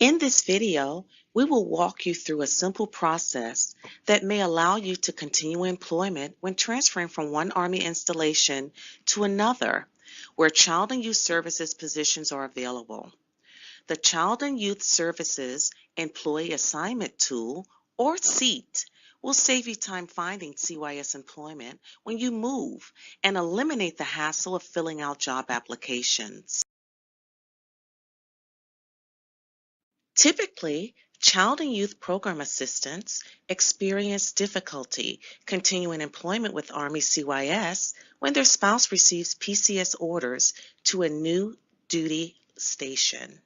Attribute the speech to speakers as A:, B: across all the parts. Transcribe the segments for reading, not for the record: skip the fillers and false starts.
A: In this video, we will walk you through a simple process that may allow you to continue employment when transferring from one Army installation to another where Child and Youth Services positions are available. The Child and Youth Services Employee Assignment Tool, or CEAT, will save you time finding CYS employment when you move and eliminate the hassle of filling out job applications. Typically, child and youth program assistants experience difficulty continuing employment with Army CYS when their spouse receives PCS orders to a new duty station.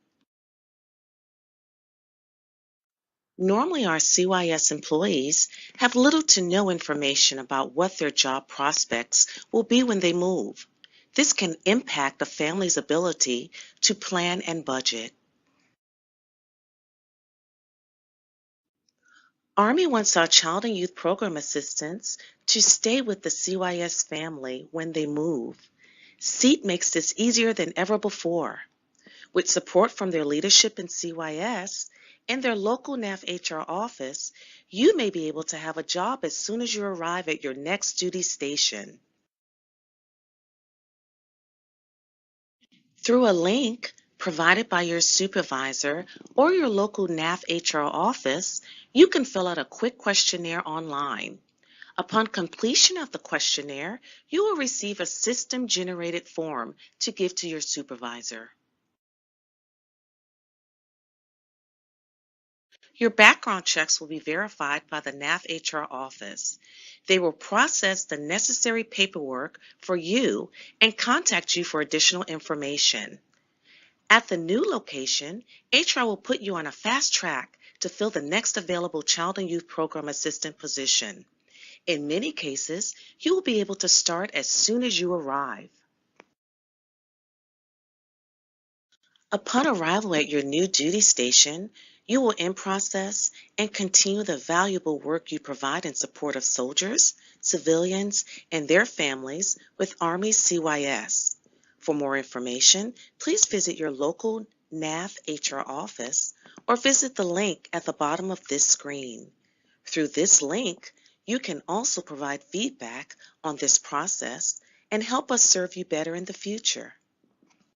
A: Normally, our CYS employees have little to no information about what their job prospects will be when they move. This can impact a family's ability to plan and budget. Army wants our child and youth program assistants to stay with the CYS family when they move. CEAT makes this easier than ever before. With support from their leadership in CYS and their local NAF HR office, you may be able to have a job as soon as you arrive at your next duty station. Through a link provided by your supervisor or your local NAF HR office, you can fill out a quick questionnaire online. Upon completion of the questionnaire, you will receive a system-generated form to give to your supervisor. Your background checks will be verified by the NAF HR office. They will process the necessary paperwork for you and contact you for additional information. At the new location, HR will put you on a fast track to fill the next available Child and Youth Program Assistant position. In many cases, you will be able to start as soon as you arrive. Upon arrival at your new duty station, you will in-process and continue the valuable work you provide in support of soldiers, civilians, and their families with Army CYS. For more information, please visit your local NAF HR office or visit the link at the bottom of this screen. Through this link, you can also provide feedback on this process and help us serve you better in the future.